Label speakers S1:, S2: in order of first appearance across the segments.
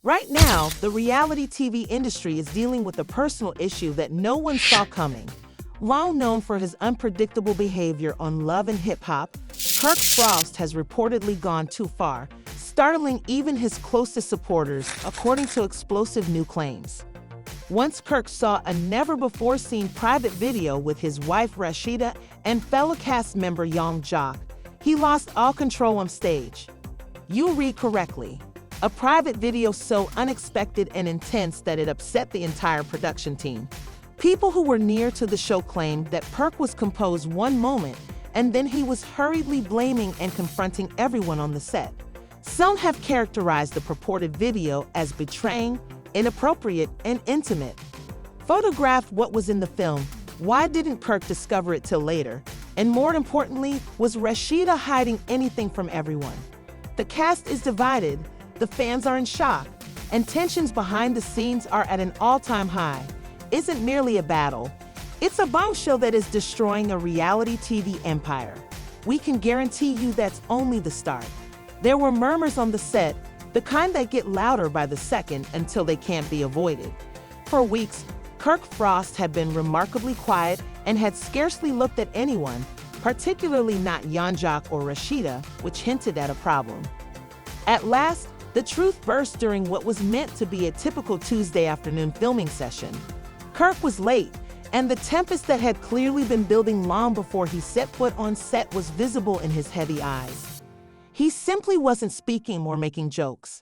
S1: Right now, the reality TV industry is dealing with a personal issue that no one saw coming. Long known for his unpredictable behavior on Love and Hip Hop, Kirk Frost has reportedly gone too far, startling even his closest supporters, according to explosive new claims. Once Kirk saw a never-before-seen private video with his wife Rasheeda and fellow cast member Yung Joc, he lost all control on stage. You read correctly. A private video so unexpected and intense that it upset the entire production team. People who were near to the show claimed that Kirk was composed one moment and then he was hurriedly blaming and confronting everyone on the set. Some have characterized the purported video as betraying, inappropriate, and intimate. Photographed what was in the film, why didn't Kirk discover it till later? And more importantly, was Rasheeda hiding anything from everyone? The cast is divided, the fans are in shock, and tensions behind the scenes are at an all-time high. Isn't merely a battle. It's a bombshell that is destroying a reality TV empire. We can guarantee you that's only the start. There were murmurs on the set, the kind that get louder by the second until they can't be avoided. For weeks, Kirk Frost had been remarkably quiet and had scarcely looked at anyone, particularly not Yung Joc or Rasheeda, which hinted at a problem. At last, the truth burst during what was meant to be a typical Tuesday afternoon filming session. Kirk was late, and the tempest that had clearly been building long before he set foot on set was visible in his heavy eyes. He simply wasn't speaking or making jokes.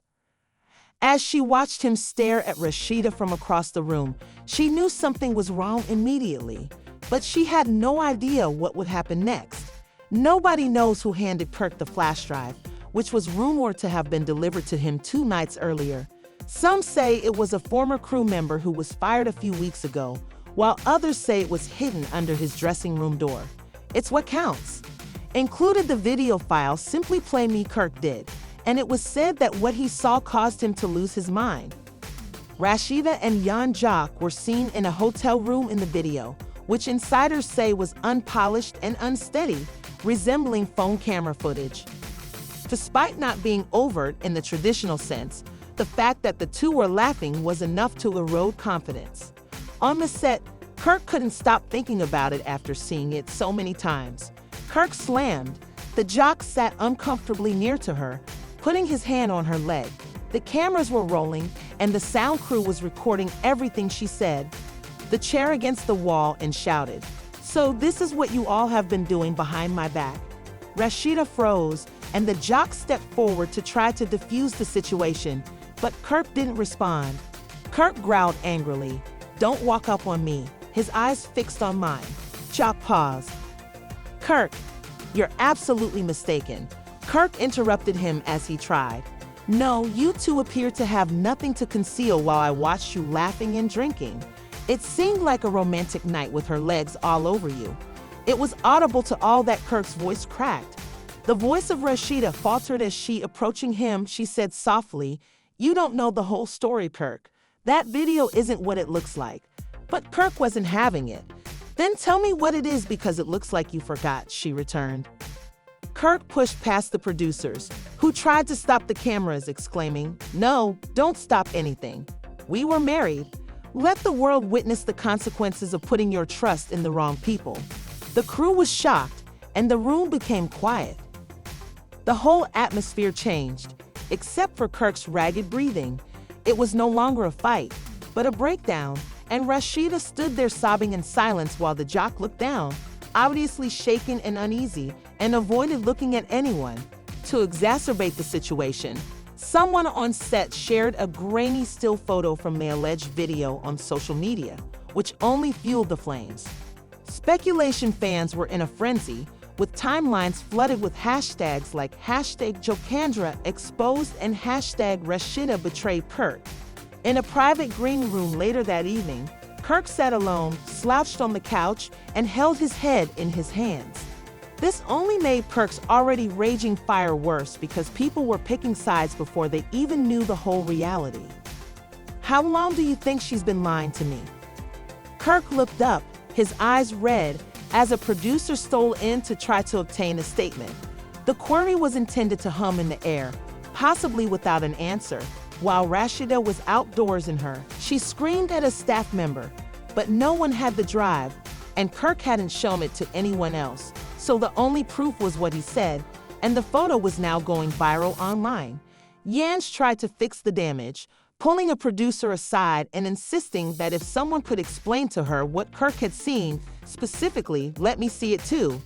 S1: As she watched him stare at Rasheeda from across the room, she knew something was wrong immediately, but she had no idea what would happen next. Nobody knows who handed Kirk the flash drive, which was rumored to have been delivered to him 2 nights earlier. Some say it was a former crew member who was fired a few weeks ago, while others say it was hidden under his dressing room door. It's what counts. Included the video file simply play me Kirk did, and it was said that what he saw caused him to lose his mind. Rasheeda and Yung Joc were seen in a hotel room in the video, which insiders say was unpolished and unsteady, resembling phone camera footage. Despite not being overt in the traditional sense, the fact that the two were laughing was enough to erode confidence. On the set, Kirk couldn't stop thinking about it after seeing it so many times. Kirk slammed. The Joc sat uncomfortably near to her, putting his hand on her leg. The cameras were rolling, and the sound crew was recording everything she said. The chair against the wall and shouted, "So this is what you all have been doing behind my back?" Rasheeda froze, and the Joc stepped forward to try to defuse the situation, but Kirk didn't respond. Kirk growled angrily, "Don't walk up on me," his eyes fixed on mine. Joc paused. "Kirk, you're absolutely mistaken." Kirk interrupted him as he tried. "No, you two appear to have nothing to conceal while I watched you laughing and drinking. It seemed like a romantic night with her legs all over you." It was audible to all that Kirk's voice cracked. The voice of Rasheeda faltered as she, approaching him, she said softly, "You don't know the whole story, Kirk. That video isn't what it looks like." But Kirk wasn't having it. "Then tell me what it is because it looks like you forgot," she returned. Kirk pushed past the producers, who tried to stop the cameras, exclaiming, "No, don't stop anything. We were married. Let the world witness the consequences of putting your trust in the wrong people." The crew was shocked, and the room became quiet. The whole atmosphere changed, except for Kirk's ragged breathing. It was no longer a fight, but a breakdown, and Rasheeda stood there sobbing in silence while the Joc looked down, obviously shaken and uneasy, and avoided looking at anyone. To exacerbate the situation, someone on set shared a grainy still photo from the alleged video on social media, which only fueled the flames. Speculation fans were in a frenzy, with timelines flooded with hashtags like #Jocandra exposed and #Rasheeda betrayed Kirk. In a private green room later that evening, Kirk sat alone, slouched on the couch, and held his head in his hands. This only made Kirk's already raging fire worse because people were picking sides before they even knew the whole reality. "How long do you think she's been lying to me?" Kirk looked up, his eyes red, as a producer stole in to try to obtain a statement. The query was intended to hum in the air, possibly without an answer, While Rasheeda was outdoors in her, she screamed at a staff member, but no one had the drive, and Kirk hadn't shown it to anyone else. So the only proof was what he said, and the photo was now going viral online. Yung tried to fix the damage, pulling a producer aside and insisting that if someone could explain to her what Kirk had seen, specifically, let me see it too.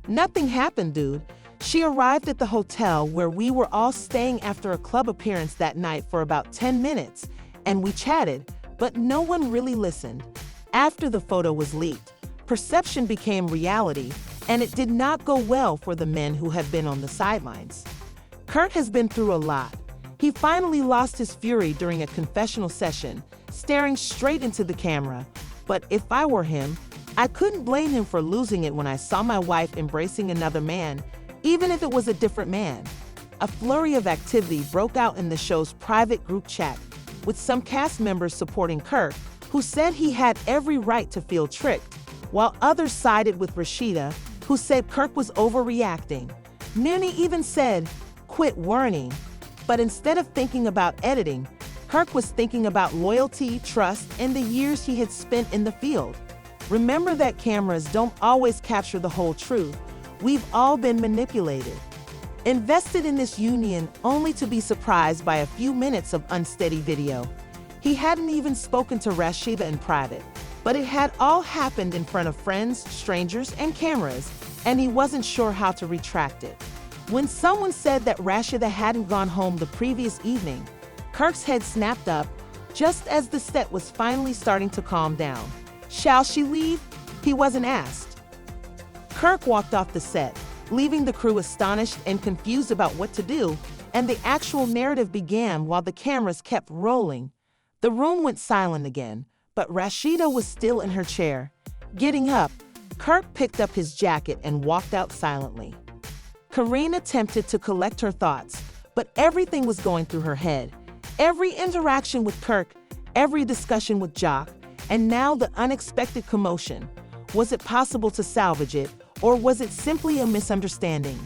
S1: Nothing happened, dude. She arrived at the hotel where we were all staying after a club appearance that night for about 10 minutes, and we chatted, but no one really listened. After the photo was leaked, perception became reality, and it did not go well for the men who have been on the sidelines. Kirk has been through a lot. He finally lost his fury during a confessional session, staring straight into the camera. But if I were him, I couldn't blame him for losing it when I saw my wife embracing another man, even if it was a different man. A flurry of activity broke out in the show's private group chat, with some cast members supporting Kirk, who said he had every right to feel tricked, while others sided with Rasheeda, who said Kirk was overreacting. Nuni even said, "Quit worrying." But instead of thinking about editing, Kirk was thinking about loyalty, trust, and the years he had spent in the field. Remember that cameras don't always capture the whole truth. We've all been manipulated. Invested in this union only to be surprised by a few minutes of unsteady video. He hadn't even spoken to Rasheeda in private, but it had all happened in front of friends, strangers, and cameras, and he wasn't sure how to retract it. When someone said that Rasheeda hadn't gone home the previous evening, Kirk's head snapped up just as the set was finally starting to calm down. Shall she leave? He wasn't asked. Kirk walked off the set, leaving the crew astonished and confused about what to do, and the actual narrative began while the cameras kept rolling. The room went silent again, but Rasheeda was still in her chair. Getting up, Kirk picked up his jacket and walked out silently. Karine attempted to collect her thoughts, but everything was going through her head. Every interaction with Kirk, every discussion with Joc, and now the unexpected commotion. Was it possible to salvage it, or was it simply a misunderstanding?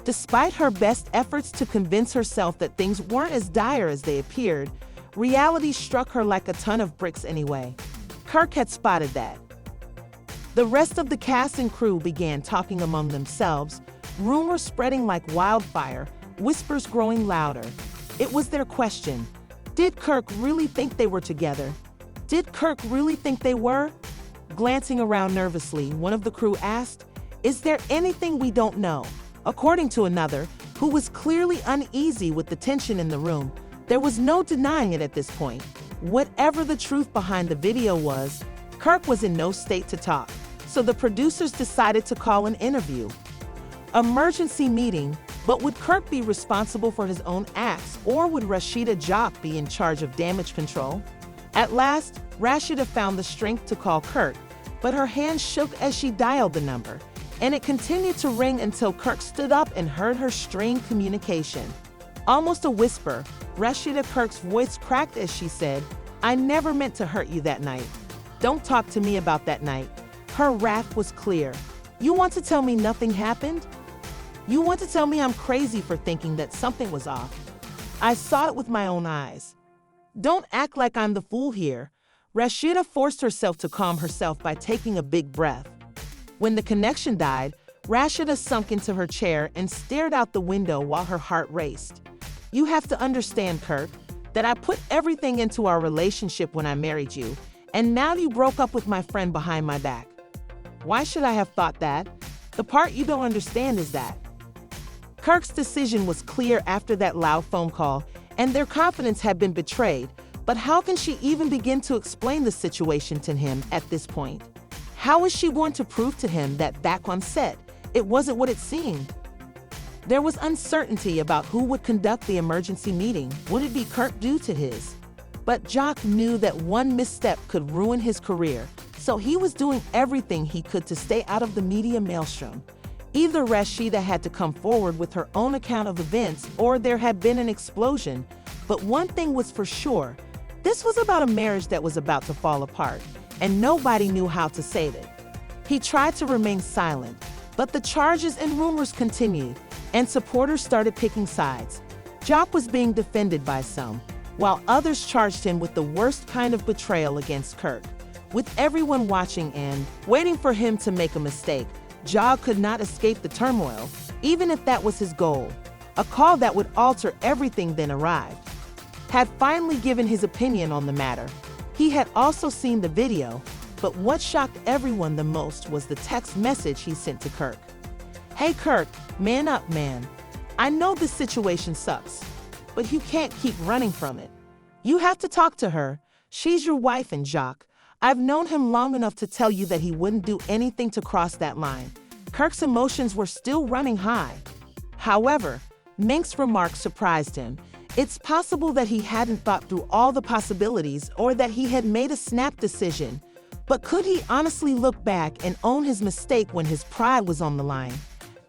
S1: Despite her best efforts to convince herself that things weren't as dire as they appeared, reality struck her like a ton of bricks anyway. Kirk had spotted that. The rest of the cast and crew began talking among themselves, rumors spreading like wildfire, whispers growing louder. It was their question. Did Kirk really think they were together? Did Kirk really think they were? Glancing around nervously, one of the crew asked, "Is there anything we don't know?" According to another, who was clearly uneasy with the tension in the room, there was no denying it at this point. Whatever the truth behind the video was, Kirk was in no state to talk, so the producers decided to call an interview. Emergency meeting, but would Kirk be responsible for his own acts, or would Rasheeda Joc be in charge of damage control? At last, Rasheeda found the strength to call Kirk, but her hand shook as she dialed the number, and it continued to ring until Kirk stood up and heard her strained communication. Almost a whisper, Rasheeda Kirk's voice cracked as she said, "I never meant to hurt you that night. Don't talk to me about that night." Her wrath was clear. "You want to tell me nothing happened? You want to tell me I'm crazy for thinking that something was off? I saw it with my own eyes. Don't act like I'm the fool here." Rasheeda forced herself to calm herself by taking a big breath. When the connection died, Rasheeda sunk into her chair and stared out the window while her heart raced. "You have to understand, Kirk, that I put everything into our relationship when I married you, and now you broke up with my friend behind my back. Why should I have thought that? The part you don't understand is that." Kirk's decision was clear after that loud phone call, and their confidence had been betrayed. But how can she even begin to explain the situation to him at this point? How is she going to prove to him that back on set, it wasn't what it seemed? There was uncertainty about who would conduct the emergency meeting. Would it be Kirk due to his? But Joc knew that one misstep could ruin his career, so he was doing everything he could to stay out of the media maelstrom. Either Rasheeda had to come forward with her own account of events, or there had been an explosion. But one thing was for sure, this was about a marriage that was about to fall apart, and nobody knew how to save it. He tried to remain silent, but the charges and rumors continued, and supporters started picking sides. Joc was being defended by some, while others charged him with the worst kind of betrayal against Kirk. With everyone watching and waiting for him to make a mistake, Joc could not escape the turmoil, even if that was his goal. A call that would alter everything then arrived. Had finally given his opinion on the matter. He had also seen the video, but what shocked everyone the most was the text message he sent to Kirk. "Hey Kirk, man up, man. I know this situation sucks, but you can't keep running from it. You have to talk to her. She's your wife and Joc. I've known him long enough to tell you that he wouldn't do anything to cross that line." Kirk's emotions were still running high. However, Mink's remarks surprised him. It's possible that he hadn't thought through all the possibilities or that he had made a snap decision. But could he honestly look back and own his mistake when his pride was on the line?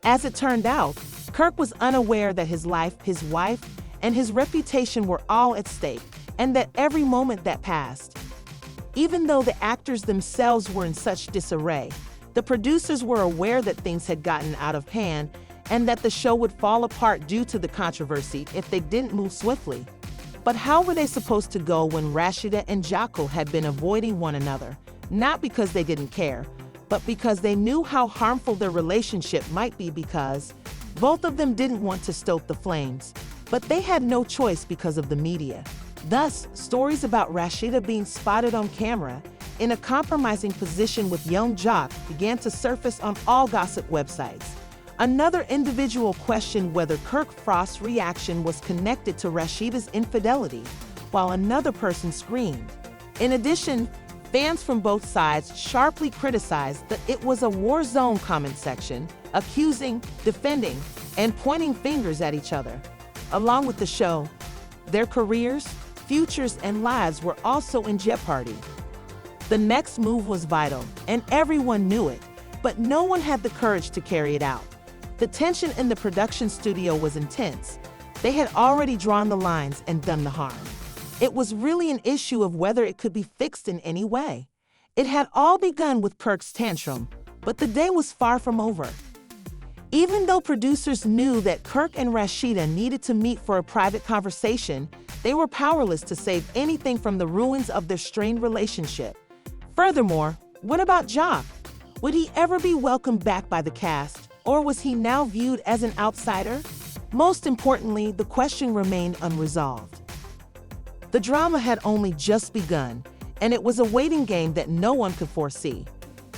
S1: As it turned out, Kirk was unaware that his life, his wife, and his reputation were all at stake, and that every moment that passed. Even though the actors themselves were in such disarray, the producers were aware that things had gotten out of hand and that the show would fall apart due to the controversy if they didn't move swiftly. But how were they supposed to go when Rasheeda and Joc had been avoiding one another, not because they didn't care, but because they knew how harmful their relationship might be because both of them didn't want to stoke the flames, but they had no choice because of the media. Thus, stories about Rasheeda being spotted on camera in a compromising position with Yung Joc began to surface on all gossip websites. Another individual questioned whether Kirk Frost's reaction was connected to Rasheeda's infidelity, while another person screamed. In addition, fans from both sides sharply criticized that it was a war zone comment section, accusing, defending, and pointing fingers at each other. Along with the show, their careers, futures, and lives were also in jeopardy. The next move was vital, and everyone knew it, but no one had the courage to carry it out. The tension in the production studio was intense. They had already drawn the lines and done the harm. It was really an issue of whether it could be fixed in any way. It had all begun with Kirk's tantrum, but the day was far from over. Even though producers knew that Kirk and Rasheeda needed to meet for a private conversation, they were powerless to save anything from the ruins of their strained relationship. Furthermore, what about Joc? Would he ever be welcomed back by the cast? Or was he now viewed as an outsider? Most importantly, the question remained unresolved. The drama had only just begun, and it was a waiting game that no one could foresee.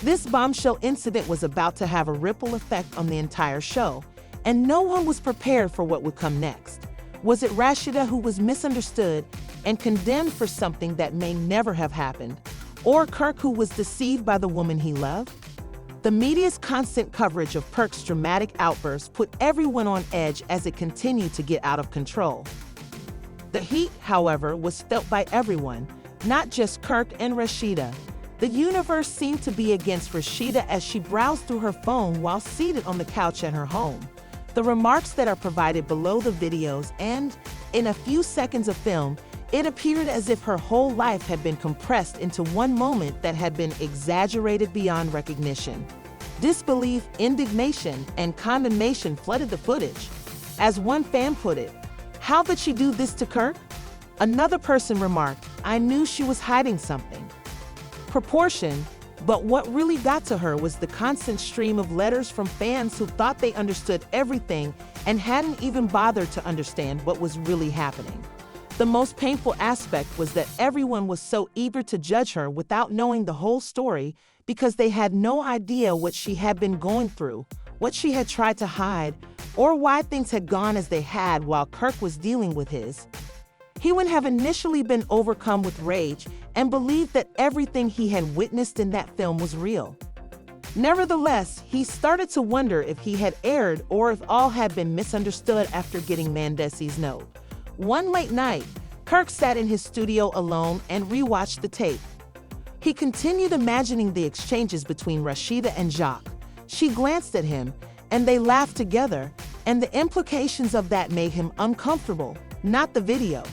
S1: This bombshell incident was about to have a ripple effect on the entire show, and no one was prepared for what would come next. Was it Rasheeda who was misunderstood and condemned for something that may never have happened? Or Kirk who was deceived by the woman he loved? The media's constant coverage of Kirk's dramatic outbursts put everyone on edge as it continued to get out of control. The heat, however, was felt by everyone, not just Kirk and Rasheeda. The universe seemed to be against Rasheeda as she browsed through her phone while seated on the couch at her home. The remarks that are provided below the videos and, in a few seconds of film, it appeared as if her whole life had been compressed into one moment that had been exaggerated beyond recognition. Disbelief, indignation, and condemnation flooded the footage. As one fan put it, "How did she do this to Kirk?" Another person remarked, "I knew she was hiding something." Proportion, but what really got to her was the constant stream of letters from fans who thought they understood everything and hadn't even bothered to understand what was really happening. The most painful aspect was that everyone was so eager to judge her without knowing the whole story because they had no idea what she had been going through, what she had tried to hide, or why things had gone as they had while Kirk was dealing with his. He would have initially been overcome with rage and believed that everything he had witnessed in that film was real. Nevertheless, he started to wonder if he had erred or if all had been misunderstood after getting Mandesi's note. One late night, Kirk sat in his studio alone and rewatched the tape. He continued imagining the exchanges between Rasheeda and Joc. She glanced at him, and they laughed together, and the implications of that made him uncomfortable, not the video.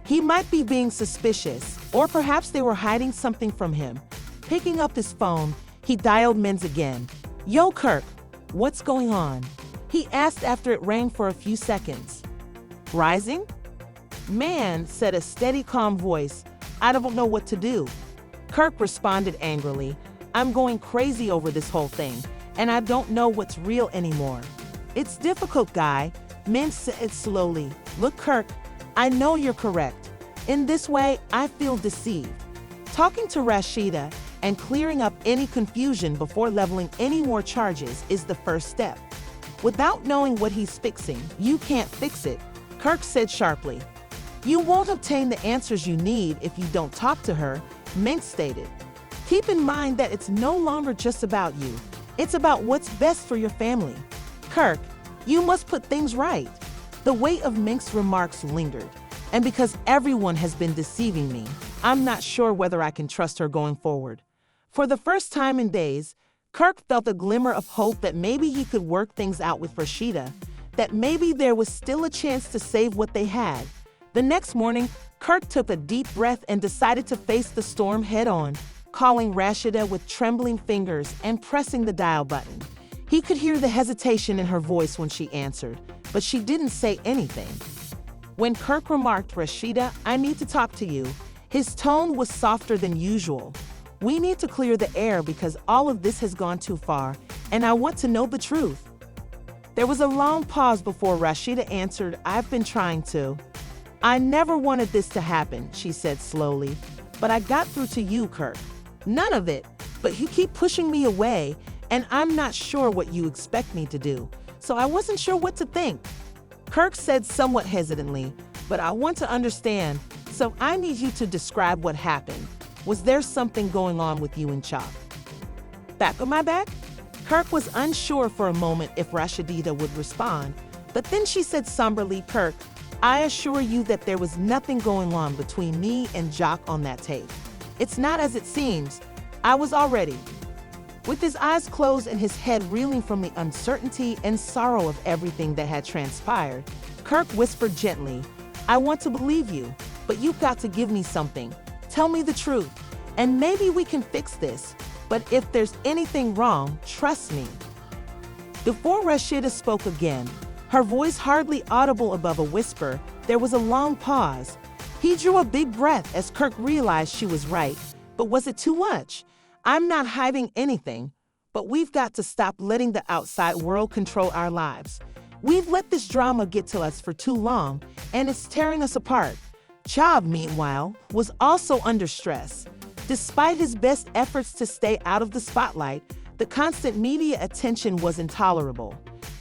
S1: He might be being suspicious, or perhaps they were hiding something from him. Picking up his phone, he dialed Men's again. "Yo, Kirk, what's going on?" he asked after it rang for a few seconds. "Rising?" "Man," said a steady, calm voice, "I don't know what to do." Kirk responded angrily, "I'm going crazy over this whole thing, and I don't know what's real anymore." "It's difficult, guy," Min said slowly. "Look, Kirk, I know you're correct. In this way, I feel deceived. Talking to Rasheeda and clearing up any confusion before leveling any more charges is the first step. Without knowing what he's fixing, you can't fix it," Kirk said sharply. "You won't obtain the answers you need if you don't talk to her," Mink stated. "Keep in mind that it's no longer just about you. It's about what's best for your family. Kirk, you must put things right." The weight of Mink's remarks lingered, and because everyone has been deceiving me, I'm not sure whether I can trust her going forward. For the first time in days, Kirk felt a glimmer of hope that maybe he could work things out with Rasheeda, that maybe there was still a chance to save what they had. The next morning, Kirk took a deep breath and decided to face the storm head-on, calling Rasheeda with trembling fingers and pressing the dial button. He could hear the hesitation in her voice when she answered, but she didn't say anything. When Kirk remarked, "Rasheeda, I need to talk to you," his tone was softer than usual. "We need to clear the air because all of this has gone too far, and I want to know the truth." There was a long pause before Rasheeda answered, "I've been trying to. I never wanted this to happen," she said slowly, "but I got through to you, Kirk. None of it, but you keep pushing me away, and I'm not sure what you expect me to do, so I wasn't sure what to think." Kirk said somewhat hesitantly, "But I want to understand, so I need you to describe what happened. Was there something going on with you and Joc?" "Back of my back?" Kirk was unsure for a moment if Rasheeda would respond, but then she said somberly, "Kirk, I assure you that there was nothing going on between me and Joc on that tape. It's not as it seems. I was already." With his eyes closed and his head reeling from the uncertainty and sorrow of everything that had transpired, Kirk whispered gently, "I want to believe you, but you've got to give me something. Tell me the truth, and maybe we can fix this. But if there's anything wrong, trust me." Before Rasheeda spoke again, her voice hardly audible above a whisper, there was a long pause. He drew a big breath as Kirk realized she was right. But was it too much? "I'm not hiding anything, but we've got to stop letting the outside world control our lives. We've let this drama get to us for too long, and it's tearing us apart." Joc, meanwhile, was also under stress. Despite his best efforts to stay out of the spotlight, the constant media attention was intolerable.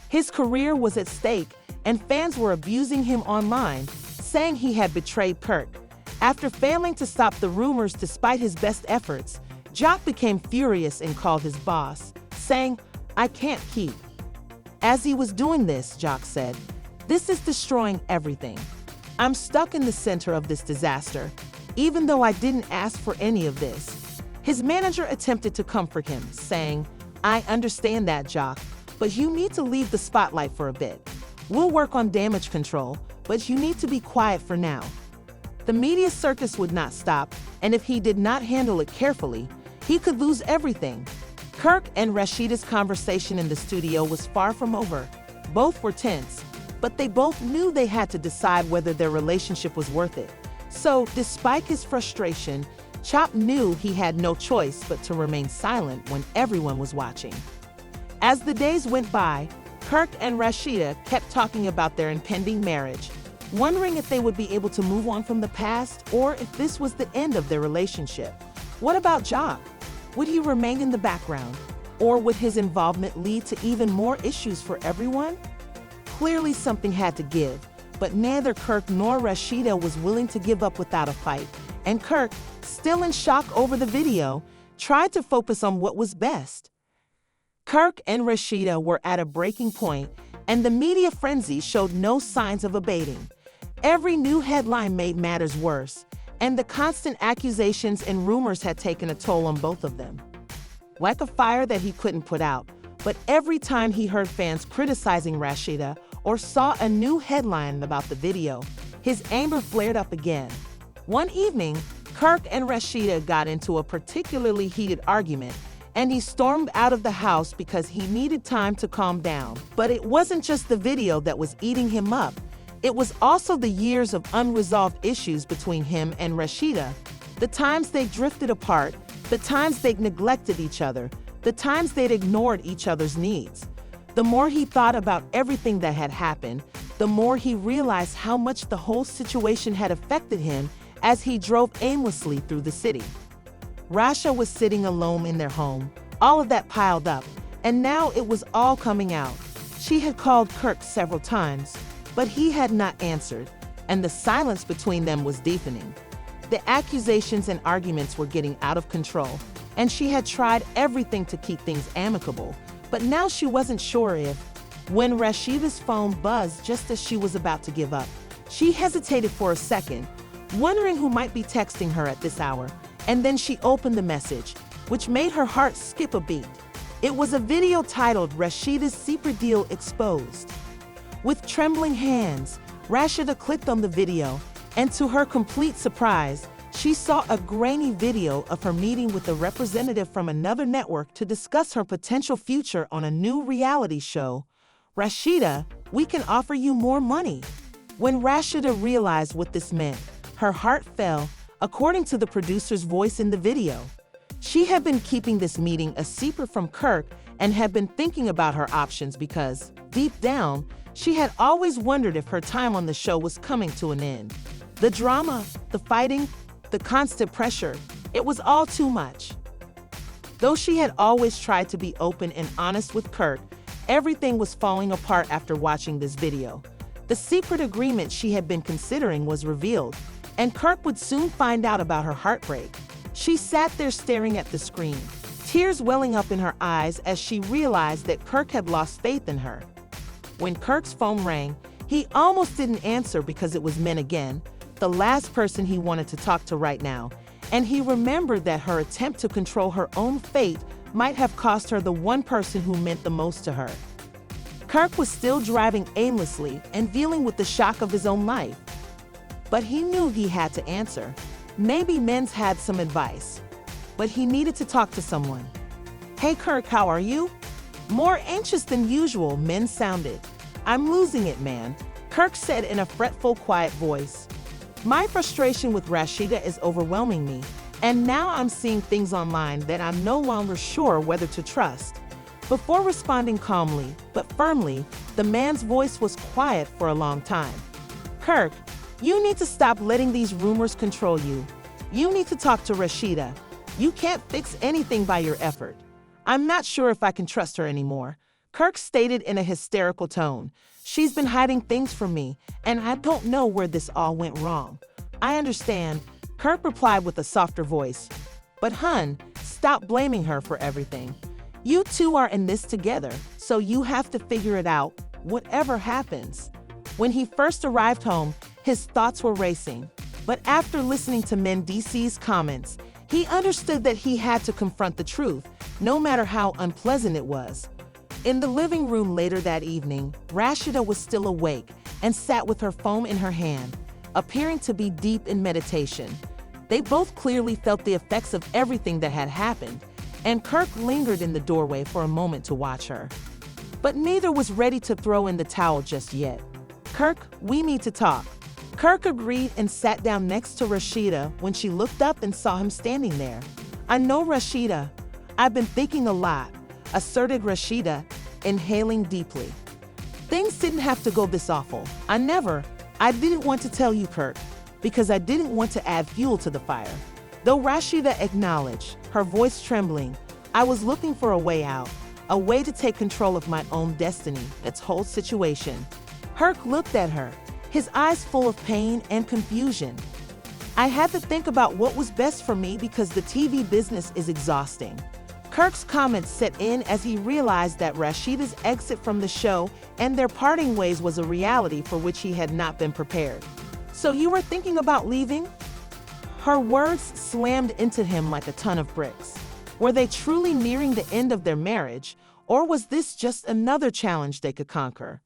S1: His career was at stake, and fans were abusing him online, saying he had betrayed Kirk. After failing to stop the rumors despite his best efforts, Joc became furious and called his boss, saying, "I can't keep." As he was doing this, Joc said, "This is destroying everything. I'm stuck in the center of this disaster, even though I didn't ask for any of this." His manager attempted to comfort him, saying, "I understand that, Joc, but you need to leave the spotlight for a bit. We'll work on damage control, but you need to be quiet for now." The media circus would not stop, and if he did not handle it carefully, he could lose everything. Kirk and Rasheeda's conversation in the studio was far from over. Both were tense, but they both knew they had to decide whether their relationship was worth it. So, despite his frustration, Joc knew he had no choice but to remain silent when everyone was watching. As the days went by, Kirk and Rasheeda kept talking about their impending marriage, wondering if they would be able to move on from the past or if this was the end of their relationship. What about Joc? Would he remain in the background, or would his involvement lead to even more issues for everyone? Clearly something had to give, but neither Kirk nor Rasheeda was willing to give up without a fight, and Kirk, still in shock over the video, tried to focus on what was best. Kirk and Rasheeda were at a breaking point, and the media frenzy showed no signs of abating. Every new headline made matters worse, and the constant accusations and rumors had taken a toll on both of them. Like a fire that he couldn't put out, but every time he heard fans criticizing Rasheeda or saw a new headline about the video, his anger flared up again. One evening, Kirk and Rasheeda got into a particularly heated argument, and he stormed out of the house because he needed time to calm down. But it wasn't just the video that was eating him up. It was also the years of unresolved issues between him and Rasheeda, the times they drifted apart, the times they'd neglected each other, the times they'd ignored each other's needs. The more he thought about everything that had happened, the more he realized how much the whole situation had affected him as he drove aimlessly through the city. Rasha was sitting alone in their home, all of that piled up, and now it was all coming out. She had called Kirk several times, but he had not answered, and the silence between them was deepening. The accusations and arguments were getting out of control, and she had tried everything to keep things amicable, but now she wasn't sure if. When Rasheeda's phone buzzed just as she was about to give up, she hesitated for a second, wondering who might be texting her at this hour, and then she opened the message, which made her heart skip a beat. It was a video titled "Rasheeda's Secret Deal Exposed." With trembling hands, Rasheeda clicked on the video, and to her complete surprise, she saw a grainy video of her meeting with a representative from another network to discuss her potential future on a new reality show. "Rasheeda, we can offer you more money." When Rasheeda realized what this meant, her heart fell, according to the producer's voice in the video. She had been keeping this meeting a secret from Kirk and had been thinking about her options because, deep down, she had always wondered if her time on the show was coming to an end. The drama, the fighting, the constant pressure, it was all too much. Though she had always tried to be open and honest with Kirk, everything was falling apart after watching this video. The secret agreement she had been considering was revealed, and Kirk would soon find out about her heartbreak. She sat there staring at the screen, tears welling up in her eyes as she realized that Kirk had lost faith in her. When Kirk's phone rang, he almost didn't answer because it was Min again, the last person he wanted to talk to right now, and he remembered that her attempt to control her own fate might have cost her the one person who meant the most to her. Kirk was still driving aimlessly and dealing with the shock of his own life. But he knew he had to answer. Maybe Min's had some advice, but he needed to talk to someone. "Hey Kirk, how are you?" More anxious than usual, Min sounded. "I'm losing it, man," Kirk said in a fretful, quiet voice. "My frustration with Rasheeda is overwhelming me, and now I'm seeing things online that I'm no longer sure whether to trust." Before responding calmly, but firmly, the man's voice was quiet for a long time. "Kirk, you need to stop letting these rumors control you. You need to talk to Rasheeda. You can't fix anything by your effort. I'm not sure if I can trust her anymore," Kirk stated in a hysterical tone. "She's been hiding things from me, and I don't know where this all went wrong." "I understand," Kirk replied with a softer voice. "But hun, stop blaming her for everything. You two are in this together, so you have to figure it out, whatever happens." When he first arrived home, his thoughts were racing. But after listening to Min DC's comments, he understood that he had to confront the truth, no matter how unpleasant it was. In the living room later that evening, Rasheeda was still awake and sat with her phone in her hand, appearing to be deep in meditation. They both clearly felt the effects of everything that had happened, and Kirk lingered in the doorway for a moment to watch her. But neither was ready to throw in the towel just yet. "Kirk, we need to talk." Kirk agreed and sat down next to Rasheeda when she looked up and saw him standing there. "I know, Rasheeda. I've been thinking a lot," asserted Rasheeda, inhaling deeply. "Things didn't have to go this awful. I didn't want to tell you, Kirk, because I didn't want to add fuel to the fire." Though Rasheeda acknowledged, her voice trembling, "I was looking for a way out, a way to take control of my own destiny, this whole situation." Kirk looked at her, his eyes full of pain and confusion. "I had to think about what was best for me because the TV business is exhausting." Kirk's comments set in as he realized that Rasheeda's exit from the show and their parting ways was a reality for which he had not been prepared. "So you were thinking about leaving?" Her words slammed into him like a ton of bricks. Were they truly nearing the end of their marriage, or was this just another challenge they could conquer?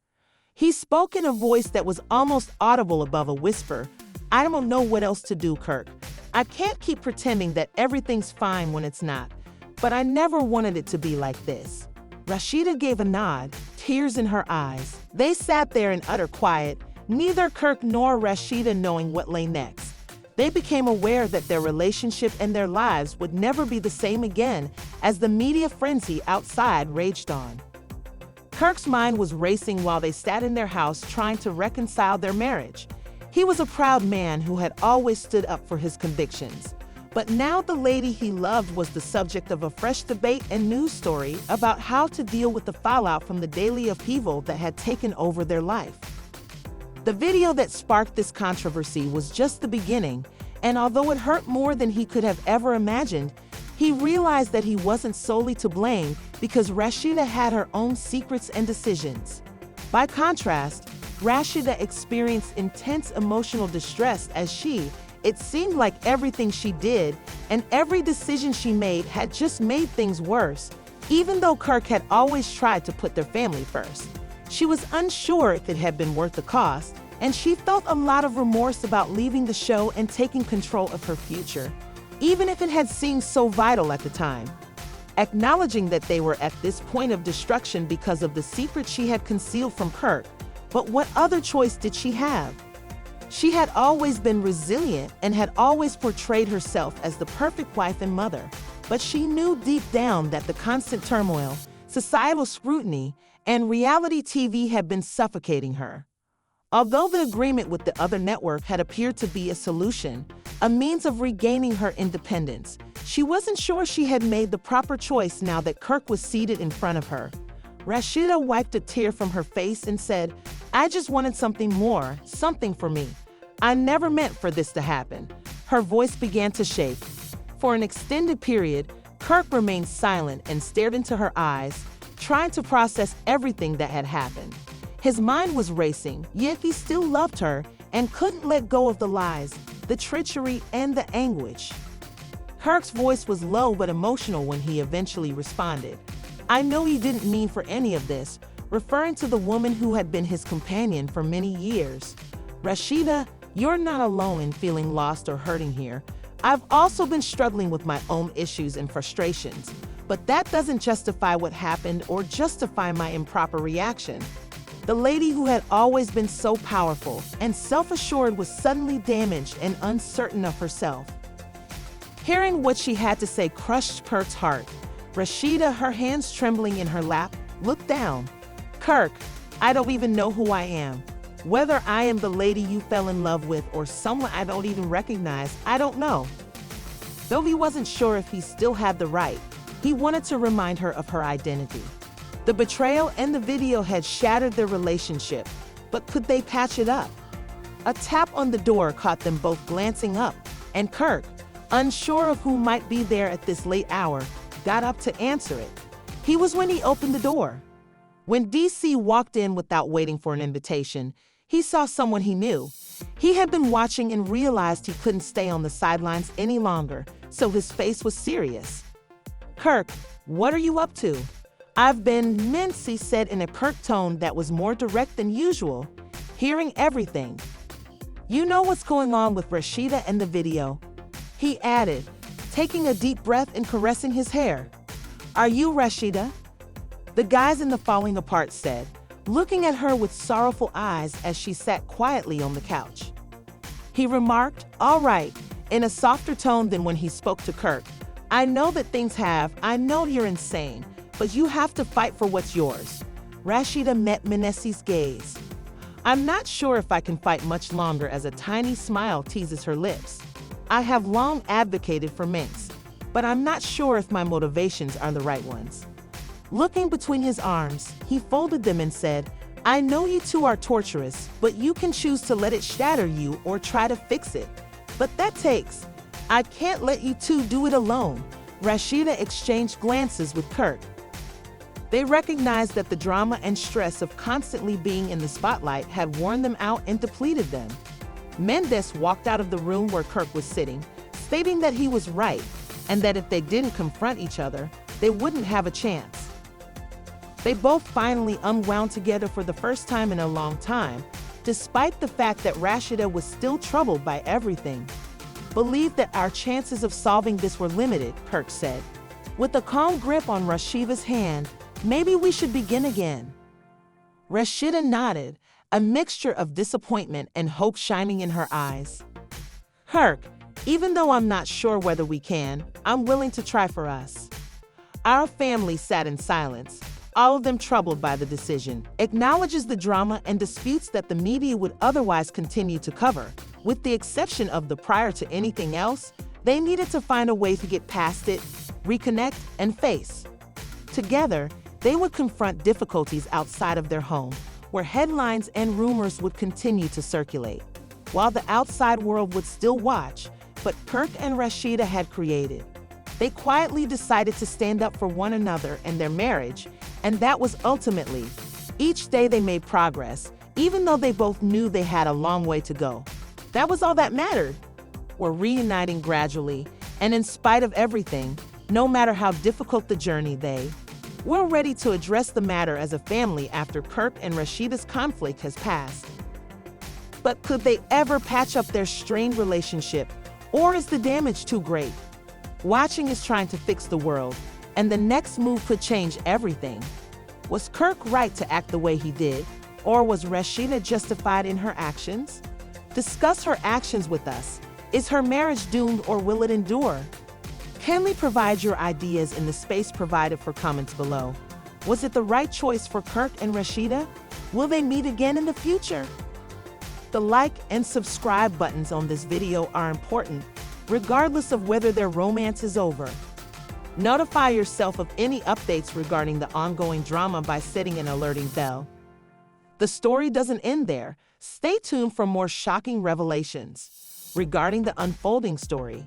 S1: He spoke in a voice that was almost audible above a whisper. "I don't know what else to do, Kirk. I can't keep pretending that everything's fine when it's not, but I never wanted it to be like this." Rasheeda gave a nod, tears in her eyes. They sat there in utter quiet, neither Kirk nor Rasheeda knowing what lay next. They became aware that their relationship and their lives would never be the same again as the media frenzy outside raged on. Kirk's mind was racing while they sat in their house trying to reconcile their marriage. He was a proud man who had always stood up for his convictions. But now the lady he loved was the subject of a fresh debate and news story about how to deal with the fallout from the daily upheaval that had taken over their life. The video that sparked this controversy was just the beginning, and although it hurt more than he could have ever imagined, he realized that he wasn't solely to blame because Rasheeda had her own secrets and decisions. By contrast, Rasheeda experienced intense emotional distress as it seemed like everything she did and every decision she made had just made things worse, even though Kirk had always tried to put their family first. She was unsure if it had been worth the cost, and she felt a lot of remorse about leaving the show and taking control of her future, even if it had seemed so vital at the time. Acknowledging that they were at this point of destruction because of the secret she had concealed from Kirk, but what other choice did she have? She had always been resilient and had always portrayed herself as the perfect wife and mother, but she knew deep down that the constant turmoil, societal scrutiny, and reality TV had been suffocating her. Although the agreement with the other network had appeared to be a solution, a means of regaining her independence, she wasn't sure she had made the proper choice now that Kirk was seated in front of her. Rasheeda wiped a tear from her face and said, "I just wanted something more, something for me. I never meant for this to happen." Her voice began to shake. For an extended period, Kirk remained silent and stared into her eyes, trying to process everything that had happened. His mind was racing, yet he still loved her and couldn't let go of the lies, the treachery, and the anguish. Kirk's voice was low but emotional when he eventually responded. "I know you didn't mean for any of this," referring to the woman who had been his companion for many years. "Rasheeda, you're not alone in feeling lost or hurting here. I've also been struggling with my own issues and frustrations, but that doesn't justify what happened or justify my improper reaction." The lady who had always been so powerful and self-assured was suddenly damaged and uncertain of herself. Hearing what she had to say crushed Kirk's heart. Rasheeda, her hands trembling in her lap, looked down. "Kirk, I don't even know who I am. Whether I am the lady you fell in love with or someone I don't even recognize, I don't know." Though he wasn't sure if he still had the right, he wanted to remind her of her identity. The betrayal and the video had shattered their relationship, but could they patch it up? A tap on the door caught them both glancing up, and Kirk, unsure of who might be there at this late hour, got up to answer it. He was when he opened the door. When DC walked in without waiting for an invitation, he saw someone he knew. He had been watching and realized he couldn't stay on the sidelines any longer, so his face was serious. "Kirk, what are you up to?" "I've been," Mincy said in a curt tone that was more direct than usual, "hearing everything. You know what's going on with Rasheeda and the video," he added, taking a deep breath and caressing his hair. "Are you Rasheeda?" The guys in the Falling Apart said, looking at her with sorrowful eyes as she sat quietly on the couch. He remarked, "All right," in a softer tone than when he spoke to Kirk. "I know you're insane, but you have to fight for what's yours." Rasheeda met Mincy's gaze. "I'm not sure if I can fight much longer," as a tiny smile teases her lips. "I have long advocated for Mincy, but I'm not sure if my motivations are the right ones." Looking between his arms, he folded them and said, "I know you two are torturous, but you can choose to let it shatter you or try to fix it. But that takes. I can't let you two do it alone." Rasheeda exchanged glances with Kirk. They recognized that the drama and stress of constantly being in the spotlight had worn them out and depleted them. Mendes walked out of the room where Kirk was sitting, stating that he was right, and that if they didn't confront each other, they wouldn't have a chance. They both finally unwound together for the first time in a long time, despite the fact that Rasheeda was still troubled by everything. "Believed that our chances of solving this were limited," Kirk said. With a calm grip on Rasheeda's hand, "Maybe we should begin again." Rasheeda nodded. a mixture of disappointment and hope shining in her eyes. "Kirk, even though I'm not sure whether we can, I'm willing to try for us." Our family sat in silence, all of them troubled by the decision. Acknowledges the drama and disputes that the media would otherwise continue to cover. With the exception of the prior to anything else, they needed to find a way to get past it, reconnect, and face. Together, they would confront difficulties outside of their home, where headlines and rumors would continue to circulate, while the outside world would still watch. But Kirk and Rasheeda had created. They quietly decided to stand up for one another and their marriage, and that was ultimately. Each day they made progress, even though they both knew they had a long way to go. That was all that mattered. We're reuniting gradually, and in spite of everything, no matter how difficult the journey, we're ready to address the matter as a family after Kirk and Rasheeda's conflict has passed. But could they ever patch up their strained relationship, or is the damage too great? Watching is trying to fix the world, and the next move could change everything. Was Kirk right to act the way he did, or was Rasheeda justified in her actions? Discuss her actions with us. Is her marriage doomed, or will it endure? Kindly provide your ideas in the space provided for comments below. Was it the right choice for Kirk and Rasheeda? Will they meet again in the future? The like and subscribe buttons on this video are important, regardless of whether their romance is over. Notify yourself of any updates regarding the ongoing drama by setting an alerting bell. The story doesn't end there. Stay tuned for more shocking revelations regarding the unfolding story.